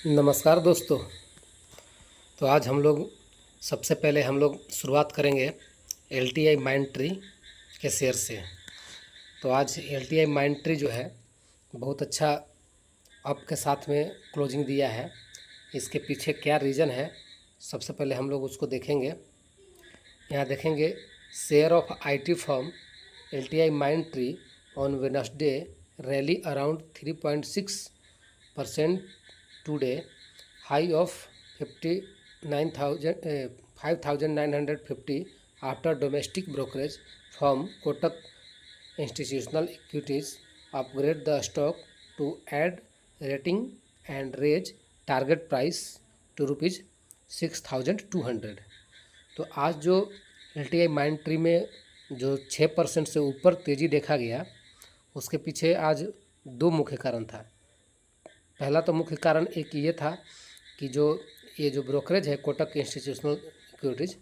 नमस्कार दोस्तों। तो आज हम लोग सबसे पहले शुरुआत करेंगे LTI माइंड ट्री के शेयर से। तो आज LTI माइंड ट्री जो है बहुत अच्छा अप के साथ में क्लोजिंग दिया है। इसके पीछे क्या रीज़न है, सबसे पहले हम लोग उसको देखेंगे। यहाँ देखेंगे share of IT firm LTI mind tree on Wednesday rally around 3.6% today, high of 5,950 after domestic brokerage firm Kotak Institutional Equities upgrade the stock to add rating and raise target price to rupees 6,200। तो आज जो LTI mind tree में जो 6% से ऊपर तेज़ी देखा गया, उसके पीछे आज दो मुख्य कारण था। पहला तो मुख्य कारण एक ये था कि ये जो ब्रोकरेज है Kotak institutional securities,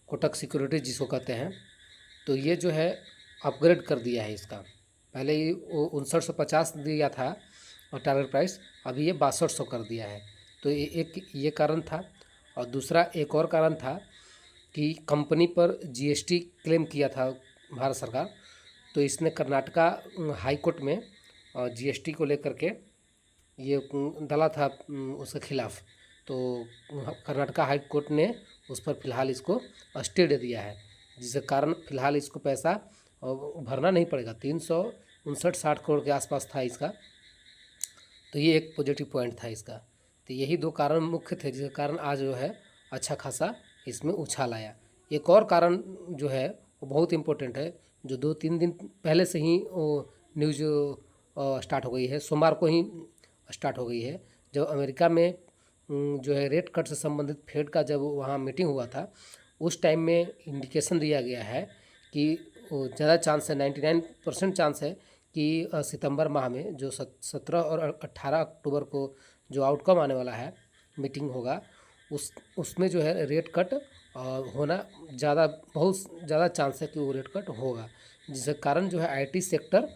Kotak securities जिसको कहते हैं, तो ये जो है अपग्रेड कर दिया है इसका। पहले ये 5950 दिया था और टारगेट प्राइस, अभी ये 6200 कर दिया है। तो ये कारण था। और दूसरा एक और कारण था कि कंपनी पर GST क्लेम किया था भारत सरकार, तो इसने कर्नाटका हाई कोर्ट में GST को लेकर के ये डाला था उसके खिलाफ। तो कर्नाटका हाई कोर्ट ने उस पर फ़िलहाल इसको स्टे दे दिया है, जिसके कारण फ़िलहाल इसको पैसा भरना नहीं पड़ेगा। 359-60 करोड़ के आसपास था इसका। तो ये एक पॉजिटिव पॉइंट था इसका। तो यही दो कारण मुख्य थे जिसके कारण आज जो है अच्छा खासा इसमें उछाल आया। एक और कारण जो है वो बहुत इम्पोर्टेंट है, जो 2-3 दिन पहले से ही न्यूज़ स्टार्ट हो गई है, सोमवार को ही स्टार्ट हो गई है। जब अमेरिका में जो है रेट कट से संबंधित फेड का जब वहाँ मीटिंग हुआ था, उस टाइम में इंडिकेशन दिया गया है कि ज़्यादा चांस है, 99% चांस है कि सितंबर माह में जो 17 और 18 अक्टूबर को जो आउटकम आने वाला है, मीटिंग होगा, उसमें जो है रेट कट होना बहुत ज़्यादा चांस है कि वो रेट कट होगा, जिसके कारण जो है IT सेक्टर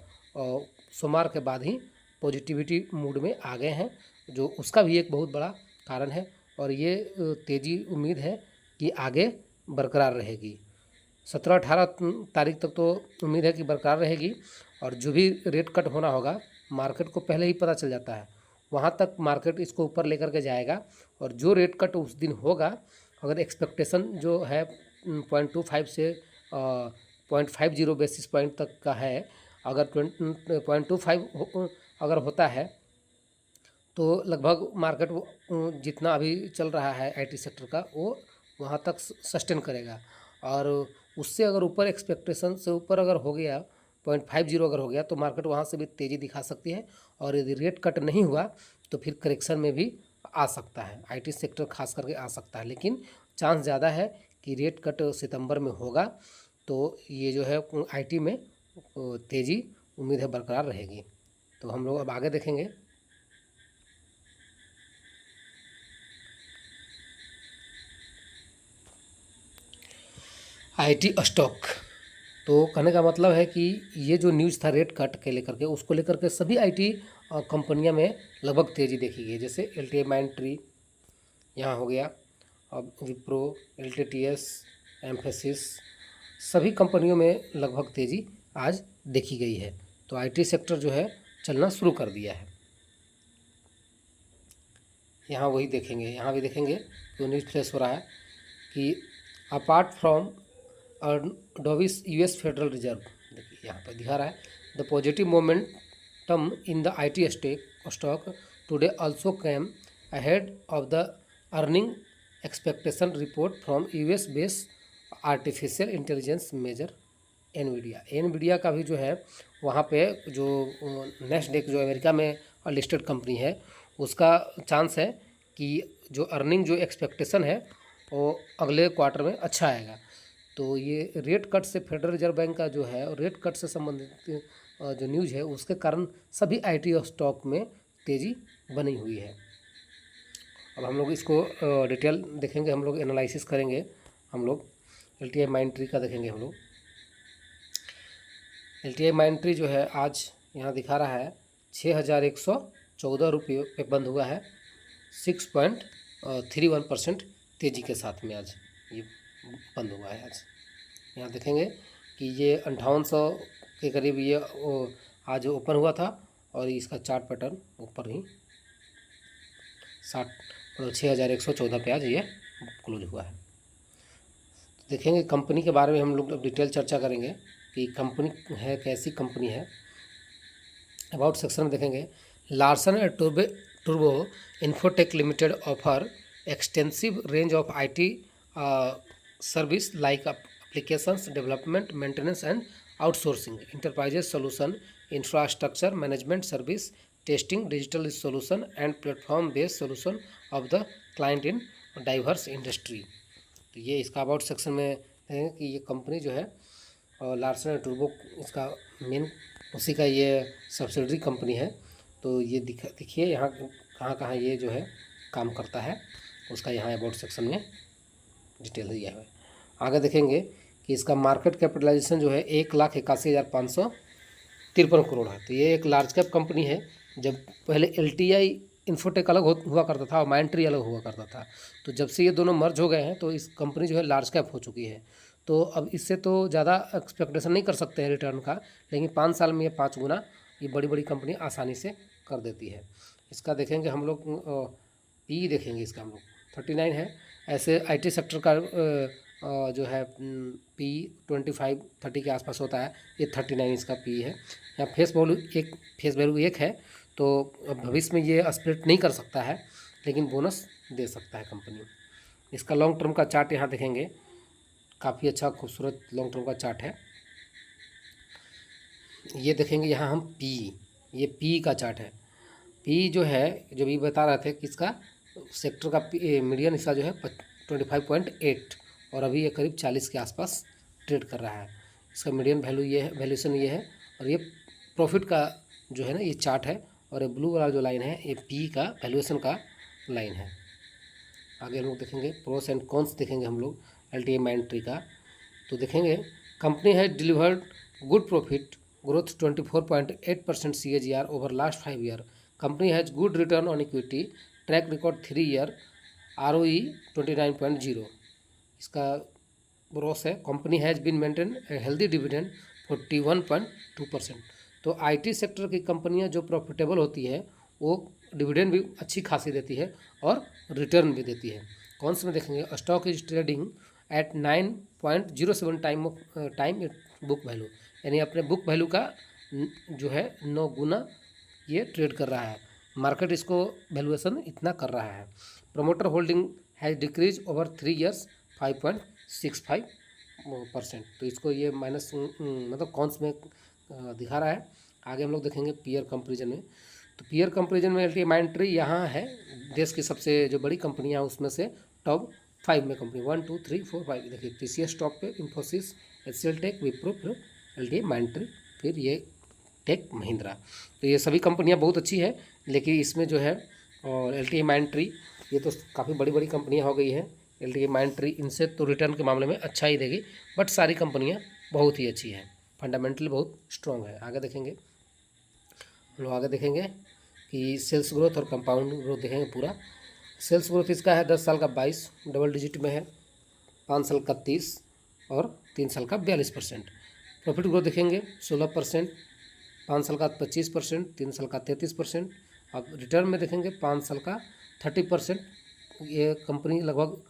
सोमवार के बाद ही पॉजिटिविटी मूड में आ गए हैं, जो उसका भी एक बहुत बड़ा कारण है। और ये तेज़ी उम्मीद है कि आगे बरकरार रहेगी। 17-18 तारीख तक तो उम्मीद है कि बरकरार रहेगी। और जो भी रेट कट होना होगा, मार्केट को पहले ही पता चल जाता है, वहाँ तक मार्केट इसको ऊपर लेकर के जाएगा। और जो रेट कट उस दिन होगा, अगर एक्सपेक्टेशन जो है 0.25 से 0.50 बेसिस पॉइंट तक का है, अगर 0.25 अगर होता है तो लगभग मार्केट जितना अभी चल रहा है IT सेक्टर का, वो वहाँ तक सस्टेन करेगा। और उससे अगर ऊपर एक्सपेक्टेशन से ऊपर अगर हो गया, 0.50 अगर हो गया, तो मार्केट वहाँ से भी तेज़ी दिखा सकती है। और यदि रेट कट नहीं हुआ तो फिर करेक्शन में भी आ सकता है, IT सेक्टर खास करके आ सकता है। लेकिन चांस ज़्यादा है कि रेट कट सितंबर में होगा, तो ये जो है IT में तेज़ी उम्मीद है बरकरार रहेगी। तो हम लोग अब आगे देखेंगे। IT स्टॉक, तो कहने का मतलब है कि ये जो न्यूज़ था रेट कट के लेकर के, उसको लेकर के सभी IT कंपनियां में लगभग तेज़ी देखी गई। जैसे LTI माइंड ट्री यहाँ हो गया, अब विप्रो, LTTS, एम्फेसिस, सभी कंपनियों में लगभग तेज़ी आज देखी गई है। तो IT सेक्टर जो है चलना शुरू कर दिया है। यहाँ वही देखेंगे, यहाँ भी देखेंगे तो न्यूज़ फ्लैश हो रहा है कि apart from dovish US Federal Reserve, देखिए यहाँ पर दिखा रहा है, the positive momentum in the IT stock today also came ahead of the earning expectation report from US based artificial intelligence major Nvidia का भी जो है वहाँ पे जो नेस्डेक जो अमेरिका में लिस्टेड कंपनी है, उसका चांस है कि जो अर्निंग जो एक्सपेक्टेशन है वो अगले क्वार्टर में अच्छा आएगा। तो ये रेट कट से फेडरल रिजर्व बैंक का जो है रेट कट से संबंधित जो न्यूज़ है, उसके कारण सभी IT स्टॉक में तेज़ी बनी हुई है। अब हम लोग इसको डिटेल देखेंगे, हम लोग एनालिसिस करेंगे। हम लोग LTI माइंड ट्री का देखेंगे। हम लोग LTI माइंड ट्री जो है आज यहाँ दिखा रहा है 6,114 रुपये पे बंद हुआ है 6.31% तेज़ी के साथ में आज ये बंद हुआ है। आज यहाँ देखेंगे कि ये 5800 के करीब ये आज ओपन हुआ था और इसका चार्ट पैटर्न ऊपर ही 6114 पे आज ये क्लोज हुआ है। तो देखेंगे कंपनी के बारे में हम लोग डिटेल चर्चा करेंगे कि कंपनी है कैसी कंपनी है। अबाउट सेक्शन में देखेंगे लार्सन एंड टुर्बो Infotech limited offer extensive range of IT service like applications development, maintenance and outsourcing, enterprises solution, infrastructure management service, testing, digital solution and platform based solution of the client in diverse industry। तो ये इसका about section में है कि ये company जो है Larsen and टुर्बो इसका मेन उसी का ये सब्सिडरी कंपनी है। तो ये देखिए यहाँ कहाँ ये जो है काम करता है उसका यहाँ अबाउट सेक्शन में डिटेल दिया है। आगे देखेंगे कि इसका मार्केट कैपिटलाइजेशन जो है 1,81,553 करोड़ है। तो ये एक लार्ज कैप कंपनी है। जब पहले LTI इन्फोटेक अलग हुआ करता था और माइंट्री अलग हुआ करता था, तो जब से ये दोनों मर्ज हो गए हैं तो इस कंपनी जो है लार्ज कैप हो चुकी है। तो अब इससे तो ज़्यादा एक्सपेक्टेशन नहीं कर सकते हैं रिटर्न का, लेकिन 5 साल में ये 5 गुना ये बड़ी कंपनी आसानी से कर देती है। इसका देखेंगे हम लोग PE देखेंगे इसका हम लोग 39 है। ऐसे IT सेक्टर का जो है PE 25-30 के आसपास होता है, ये 39 इसका PE है। यहाँ फेस वैल्यू 1 है। तो भविष्य में ये स्प्लिट नहीं कर सकता है, लेकिन बोनस दे सकता है कंपनी। इसका लॉन्ग टर्म का चार्ट यहाँ देखेंगे, काफ़ी अच्छा खूबसूरत लॉन्ग टर्म का चार्ट है। ये देखेंगे यहाँ हम PE, ये PE का चार्ट है। PE जो है जो भी बता रहे थे कि इसका सेक्टर का मीडियन इसका जो है 25.8 और अभी ये करीब 40 के आसपास ट्रेड कर रहा है। इसका मीडियन वैल्यू ये है, वैल्यूएशन ये है। और ये प्रॉफिट का जो है ना ये चार्ट है, और ये ब्लू वाला जो लाइन है ये PE का वैल्यूएशन का लाइन है। आगे हम लोग देखेंगे प्रोस एंड कॉन्स देखेंगे हम लोग LTI माइंट्री का। तो देखेंगे कंपनी है delivered good profit growth 24.8% CAGR over last 5 year. Company has good return on equity, track record 3 year, ROE 29.0 इसका ग्रोथ है। Company has been maintain healthy dividend 41.2%। तो IT सेक्टर की कंपनियां जो प्रॉफिटेबल होती है वो डिविडेंड भी अच्छी खासी देती है और रिटर्न भी देती है। कौन से में देखेंगे stock is trading at 9.07 time book value, यानी अपने बुक वैल्यू का जो है 9 गुना ये ट्रेड कर रहा है। मार्केट इसको वैल्यूएशन इतना कर रहा है। Promoter holding has decrease over 3 years 5.65%। तो इसको ये माइनस मतलब कौन्स में दिखा रहा है। आगे हम लोग देखेंगे पीयर कंपेरिजन में। तो पीयर कंपेरिजन में LTI माइंट्री यहाँ है देश की सबसे जो बड़ी कंपनियाँ उसमें से टॉप 5 में कंपनी 1 2 3 4 5 देखिए TCS टॉप पे, इन्फोसिस, HCL टेक, विप्रो, फिर LTI माइंट्री, फिर ये टेक महिंद्रा। तो ये सभी कंपनियाँ बहुत अच्छी है, लेकिन इसमें जो है और LTI माइंट्री ये तो काफ़ी बड़ी कंपनियाँ हो गई है। LTI माइंट्री इनसे तो रिटर्न के मामले में अच्छा ही देगी, बट सारी कंपनियाँ बहुत ही अच्छी है, फंडामेंटली बहुत स्ट्रॉन्ग है। आगे देखेंगे हम लोग आगे देखेंगे कि सेल्स ग्रोथ और कंपाउंड ग्रोथ देखेंगे पूरा। सेल्स ग्रोथ इसका है 10 साल का 22 डबल डिजिट में है, 5 साल का 30 और 3 साल का 42%। प्रॉफिट ग्रोथ देखेंगे 16%, 5 साल का 25%, 3 साल का 33%। अब रिटर्न में देखेंगे 5 साल का 30%। ये कंपनी लगभग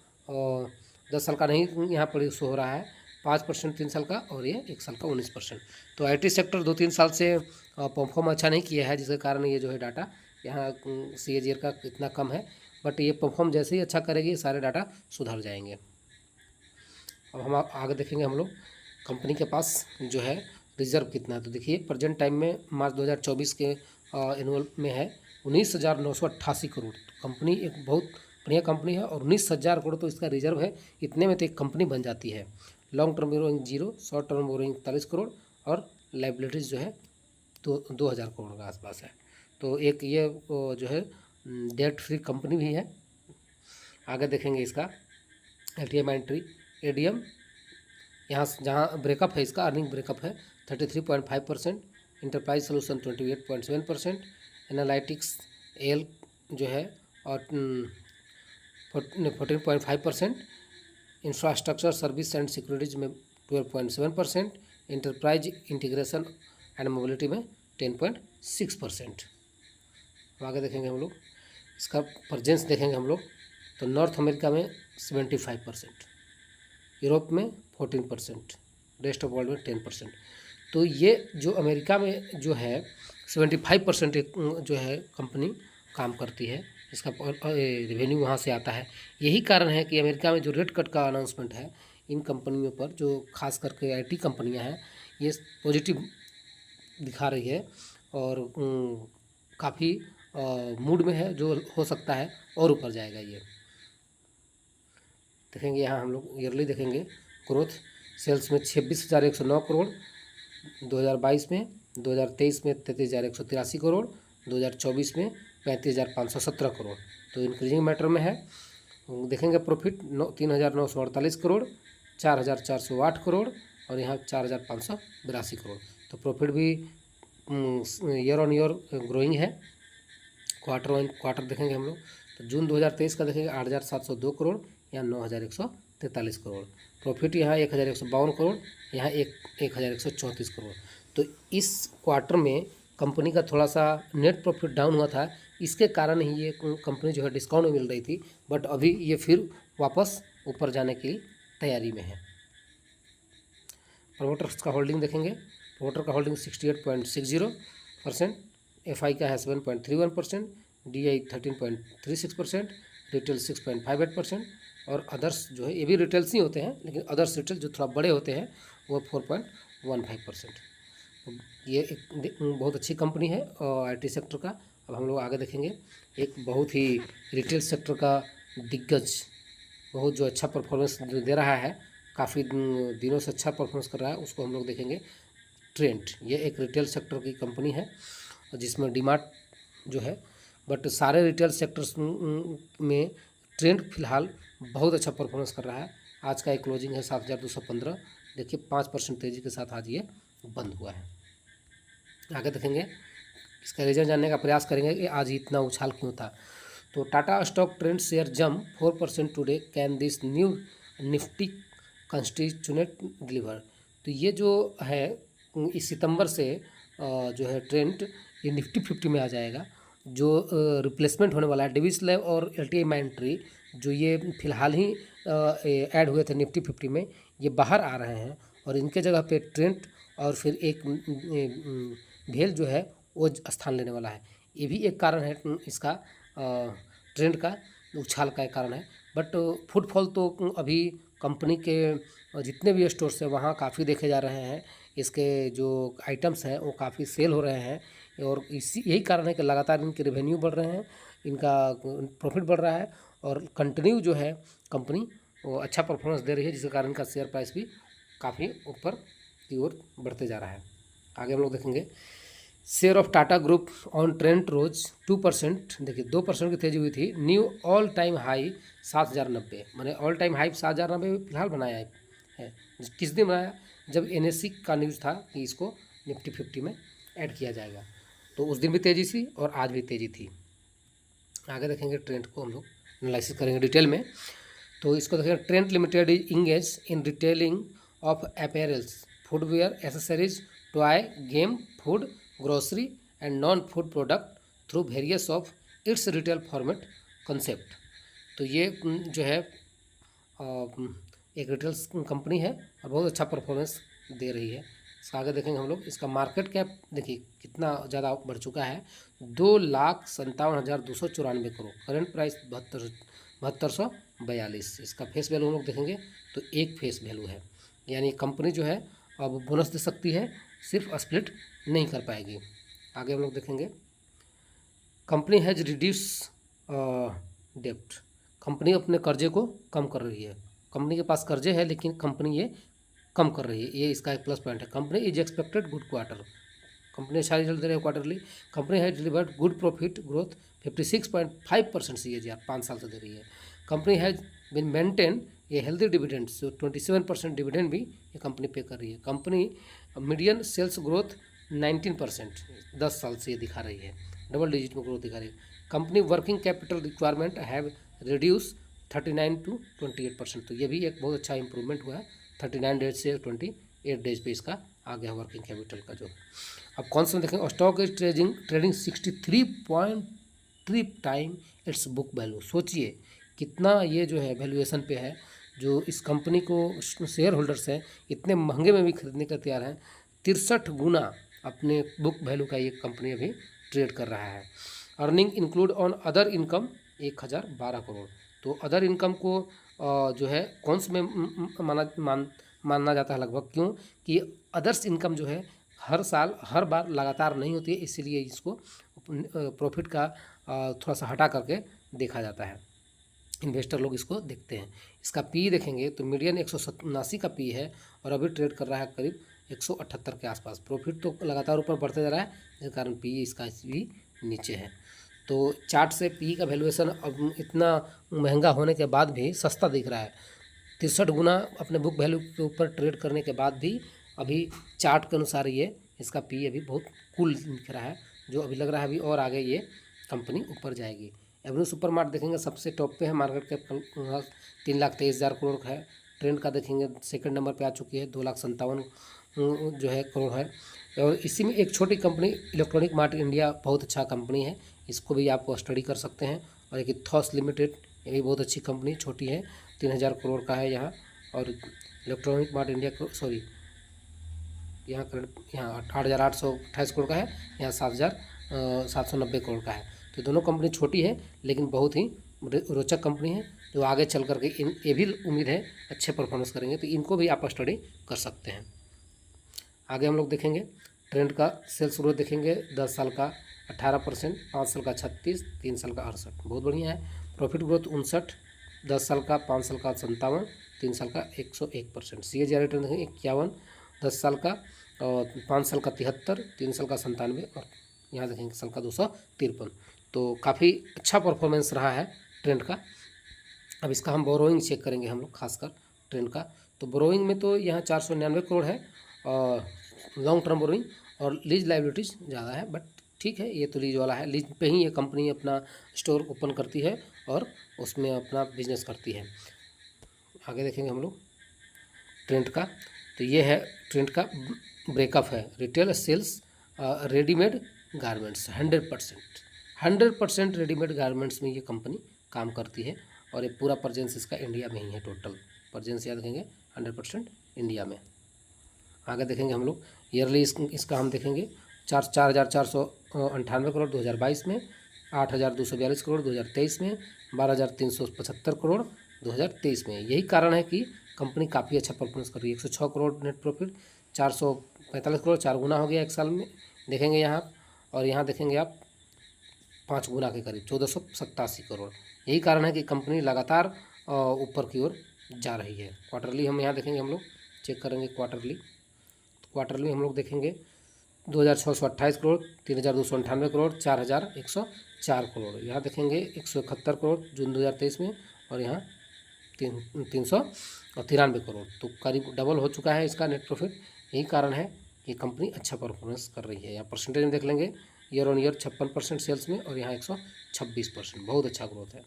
10 साल का नहीं यहाँ पर शो हो रहा है, 5% 3 साल का और ये 1 साल का 19%। तो IT सेक्टर 2-3 साल से परफॉर्म अच्छा नहीं किया है, जिसके कारण ये जो है डाटा यहाँ CAGR का इतना कम है। बट ये परफॉर्म जैसे ही अच्छा करेगी सारे डाटा सुधर जाएंगे। अब हम आगे देखेंगे हम लोग कंपनी के पास जो है रिजर्व कितना है। तो देखिए प्रेजेंट टाइम में मार्च 2024 के एनुअल में है 19,988 करोड़। कंपनी एक बहुत बढ़िया कंपनी है और 19,000 करोड़ तो इसका रिजर्व है। इतने में तो एक कंपनी बन जाती है। Long term borrowing 0, short term borrowing 43 crore और लाइबिलिटीज़ जो है तो 2,000 करोड़ के आसपास है। तो एक ये जो है डेट फ्री कंपनी भी है। आगे देखेंगे इसका LTI माइंट्री ADM यहाँ जहाँ ब्रेकअप है, इसका अर्निंग ब्रेकअप है 33.5%, इंटरप्राइज सोल्यूशन 28.7%, एनालिटिक्स AL जो है और 14.5%, इंफ्रास्ट्रक्चर सर्विस एंड सिक्योरिटीज में 12.7%, इंटरप्राइज इंटीग्रेशन एंड मोबिलिटी में 10.6%। आगे देखेंगे हम लोग, इसका प्रेजेंस देखेंगे हम लोग, तो नॉर्थ अमेरिका में 75%, यूरोप में 14%, रेस्ट ऑफ वर्ल्ड में 10%। तो ये जो अमेरिका में जो है 75% जो है कंपनी काम करती है, इसका रेवेन्यू वहाँ से आता है। यही कारण है कि अमेरिका में जो रेट कट का अनाउंसमेंट है इन कंपनियों पर, जो खास करके आईटी कंपनियां हैं, ये पॉजिटिव दिखा रही है और काफ़ी मूड में है, जो हो सकता है और ऊपर जाएगा। ये देखेंगे यहाँ हम लोग ईयरली देखेंगे ग्रोथ, सेल्स में 26,109 करोड़ 2022 में, 2023 में 33,183 करोड़, 2024 में 35,517 करोड़, तो इंक्रीजिंग मैटर में है। देखेंगे प्रॉफिट 3,948 करोड़, 4,408 करोड़ और यहाँ 4,582 करोड़, तो प्रॉफिट भी ईयर ऑन ईयर ग्रोइंग है। क्वार्टर वन क्वार्टर देखेंगे हम लोग, तो जून 2023 का देखेंगे 8,702 करोड़, यहाँ 9,143 करोड़, प्रॉफिट यहाँ 1,152 करोड़, यहाँ 1,134 करोड़। तो इस क्वार्टर में कंपनी का थोड़ा सा नेट प्रॉफिट डाउन हुआ था, इसके कारण ही ये कंपनी जो है डिस्काउंट में मिल रही थी, बट अभी ये फिर वापस ऊपर जाने की तैयारी में है। प्रमोटर्स का होल्डिंग देखेंगे, प्रमोटर का होल्डिंग 68.60%, एफआई का है 7.31%, डीआई 13.36%, रिटेल 6.58% और अदर्स जो है, ये भी रिटेल्स ही होते हैं, लेकिन अदर्स रिटेल जो थोड़ा बड़े होते हैं वो 4.15%। ये एक बहुत अच्छी कंपनी है आईटी सेक्टर का। अब हम लोग आगे देखेंगे एक बहुत ही रिटेल सेक्टर का दिग्गज, बहुत जो अच्छा परफॉर्मेंस दे रहा है, काफ़ी दिनों से अच्छा परफॉर्मेंस कर रहा है, उसको हम लोग देखेंगे ट्रेंट। ये एक रिटेल सेक्टर की कंपनी है जिसमें डीमार्ट जो है, बट सारे रिटेल सेक्टर्स में ट्रेंड फिलहाल बहुत अच्छा परफॉर्मेंस कर रहा है। आज का एक क्लोजिंग है 7,215, देखिए 5% तेज़ी के साथ आज ये बंद हुआ है। आगे देखेंगे, इसका रीज़न जानने का प्रयास करेंगे कि आज इतना उछाल क्यों था। तो Tata stock trend share jump 4% today, can this new Nifty constituent deliver. तो ये जो है इस सितंबर से जो है ट्रेंड ये निफ्टी 50 में आ जाएगा। जो रिप्लेसमेंट होने वाला है डिवी स्लैब और एलटीआई माइंट्री, जो ये फिलहाल ही ऐड हुए थे निफ्टी 50 में, ये बाहर आ रहे हैं और इनके जगह पे ट्रेंड और फिर एक भेल जो है वो स्थान लेने वाला है। ये भी एक कारण है इसका ट्रेंड का उछाल का एक कारण है। बट फुटफॉल तो अभी कंपनी के जितने भी स्टोर्स हैं वहाँ काफ़ी देखे जा रहे हैं, इसके जो आइटम्स हैं वो काफ़ी सेल हो रहे हैं और इसी यही कारण है कि लगातार इनके रेवेन्यू बढ़ रहे हैं, इनका प्रॉफिट बढ़ रहा है और कंटिन्यू जो है कंपनी वो अच्छा परफॉर्मेंस दे रही है, जिसके कारण इनका शेयर प्राइस भी काफ़ी ऊपर की ओर बढ़ते जा रहा है। आगे हम लोग देखेंगे share of Tata group on trend rose 2%, देखिए 2% की तेजी हुई थी। न्यू ऑल टाइम हाई 7,090, मैंने ऑल टाइम हाई 7,090 फिलहाल बनाया है। किस दिन बनाया? जब एनएससी का न्यूज़ था कि इसको निफ्टी 50 में ऐड किया जाएगा, तो उस दिन भी तेज़ी थी और आज भी तेज़ी थी। आगे देखेंगे ट्रेंड को हम लोग एनालिसिस करेंगे डिटेल में। तो इसको देखेंगे, trend limited is engage in retailing of apparels, footwear, accessories, toy, game, food, grocery and non food product through various of its retail format concept. तो ये जो है एक रिटेल कंपनी है और बहुत अच्छा परफॉर्मेंस दे रही है। इसका आगे देखेंगे हम लोग, इसका मार्केट कैप देखिए कितना ज़्यादा बढ़ चुका है, 2,57,294 करोड़, करेंट प्राइस 7242। इसका फेस वैल्यू हम लोग देखेंगे तो एक फेस वैल्यू है, यानी कंपनी जो है अब बोनस दे सकती है, सिर्फ स्प्लिट नहीं कर पाएगी। आगे हम लोग देखेंगे, कंपनी हैज रिड्यूस डेप्ट, कंपनी अपने कर्जे को कम कर रही है। कंपनी के पास कर्जे है लेकिन कंपनी ये कम कर रही है, ये इसका एक प्लस पॉइंट है। Company is expected good quarter, company अच्छा रिजल्ट दे रही है quarterly. Company has delivered good profit growth 56.5% CAGR 5 साल से दे रही है। कंपनी हैज बिन मेंटेन ये हेल्दी डिविडेंड, जो 27% डिविडेंड भी ये कंपनी पे कर रही है। कंपनी मीडियन सेल्स ग्रोथ 19% 10 साल से ये दिखा रही है। डबल डिजिट में ग्रोथ दिखा रही है। Company working capital requirement have reduce 39 to 28%, तो ये भी एक बहुत अच्छा इंप्रूवमेंट हुआ है। 39 डेज से 28 डेज पे इसका आ गया वर्किंग कैपिटल का जो। अब कौन सा देखेंगे, stock is trading 63.3 time it's book value. सोचिए कितना ये जो है वैल्यूएशन पे है, जो इस कंपनी को शेयर होल्डर्स हैं इतने महंगे में भी खरीदने का तैयार हैं। 63 गुना अपने बुक वैल्यू का ये कंपनी अभी ट्रेड कर रहा है। Earning include on other income 1012 crore. तो अदर इनकम को जो है कौन से में मानना जाता है लगभग, क्यों कि अदर्स इनकम जो है हर साल हर बार लगातार नहीं होती है, इसीलिए इसको प्रॉफिट का थोड़ा सा हटा करके देखा जाता है। इन्वेस्टर लोग इसको देखते हैं। इसका पी देखेंगे तो मीडियन 187 का पी है और अभी ट्रेड कर रहा है करीब 178 के आसपास। प्रॉफिट तो लगातार ऊपर बढ़ते जा रहा है, जिस कारण पी इसका भी नीचे है। तो चार्ट से पी का वैल्यूएशन अब इतना महंगा होने के बाद भी सस्ता दिख रहा है। 63 गुना अपने बुक वैल्यू के ऊपर ट्रेड करने के बाद भी अभी चार्ट के अनुसार ये इसका पी अभी बहुत कूल दिख रहा है, जो अभी लग रहा है अभी और आगे ये कंपनी ऊपर जाएगी। एवेन्यू सुपर मार्ट देखेंगे सबसे टॉप पे है, मार्केट कैप 3,23,000 करोड़ का है। ट्रेंड का देखेंगे सेकंड नंबर पे आ चुकी है, 2,57,000 जो है करोड़ है। और इसी में एक छोटी कंपनी इलेक्ट्रॉनिक मार्ट इंडिया बहुत अच्छा कंपनी है, इसको भी आप स्टडी कर सकते हैं। और एक इथॉस लिमिटेड, ये भी बहुत अच्छी कंपनी छोटी है, 3,000 करोड़ का है यहाँ। और इलेक्ट्रॉनिक मार्ट इंडिया सॉरी यहाँ 8,828 करोड़ का है, यहाँ 7,790 करोड़ का है। तो दोनों कंपनी छोटी है लेकिन बहुत ही रोचक कंपनी है, जो आगे चल करके ये भी उम्मीद है अच्छे परफॉर्मेंस करेंगे, तो इनको भी आप स्टडी कर सकते हैं। आगे हम लोग देखेंगे ट्रेंड का सेल्स ग्रोथ देखेंगे, 10 साल का 18%, 5 साल का 36%, 3 साल का 68%, बहुत बढ़िया है। प्रॉफिट ग्रोथ 59, 10 साल का 5 साल का 57, 3 साल का 101%। CAGR रिटर्न देखेंगे 51, 10 साल का और 5 साल का 73, 3 साल का 97 और यहाँ देखेंगे साल का 253। तो काफ़ी अच्छा परफॉर्मेंस रहा है ट्रेंड का। अब इसका हम बोरोइंग चेक करेंगे हम लोग खासकर ट्रेंड का। तो बोरोइंग में तो यहाँ 499 करोड़ है और लॉन्ग टर्म बोरोइंग, और लीज लाइबिलिटीज़ ज़्यादा है, बट ठीक है, ये तो लीज वाला है। लीज पे ही ये कंपनी अपना स्टोर ओपन करती है और उसमें अपना बिजनेस करती है। आगे देखेंगे हम लोग ट्रेंड का। तो ये है ट्रेंड का ब्रेकअप है। Retail sales readymade garments 100% readymade garments में ये कंपनी काम करती है, और ये पूरा प्रेजेंस इसका इंडिया में ही है। टोटल प्रेजेंस याद रखेंगे 100% इंडिया में। आगे देखेंगे हम लोग ईयरली इसका हम देखेंगे 4,498 करोड़ 2022 में, 8,242 करोड़ 2023 में, 12,375 करोड़ 2023 में। यही कारण है कि कंपनी काफ़ी अच्छा परफॉर्मेंस कर रही है। 106 करोड़ नेट प्रॉफिट, 445 करोड़, 4 गुना हो गया एक साल में देखेंगे यहाँ। और यहाँ देखेंगे आप 5 गुना के करीब 1,487 करोड़। यही कारण है कि कंपनी लगातार ऊपर की ओर जा रही है। क्वार्टरली हम यहाँ देखेंगे, हम लोग चेक करेंगे क्वार्टरली हम लोग देखेंगे 2,628 करोड़, 3,298 करोड़, 4,104 करोड़। यहाँ देखेंगे 171 करोड़ जून 2023 में, और यहाँ 393 करोड़। तो करीब डबल हो चुका है इसका नेट प्रॉफिट। यही कारण है कि कंपनी अच्छा परफॉर्मेंस कर रही है। यहाँ परसेंटेज में देख लेंगे ईयर ऑन ईयर 56% सेल्स में, और यहाँ 126%, बहुत अच्छा ग्रोथ है।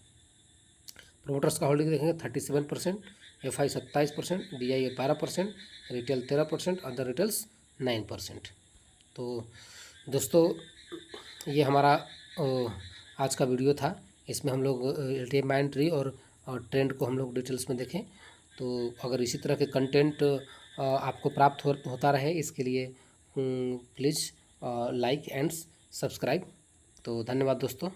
प्रोमोटर्स का होल्डिंग देखेंगे 37%, FI 27%, DI 12%, retail 13%, other retails 9%। तो दोस्तों ये हमारा आज का वीडियो था। इसमें हम लोग LTM एंट्री और ट्रेंड को हम लोग डिटेल्स में देखें। तो अगर इसी तरह के कंटेंट आपको प्राप्त होता रहे, इसके लिए प्लीज़ लाइक एंड सब्सक्राइब। तो धन्यवाद दोस्तों।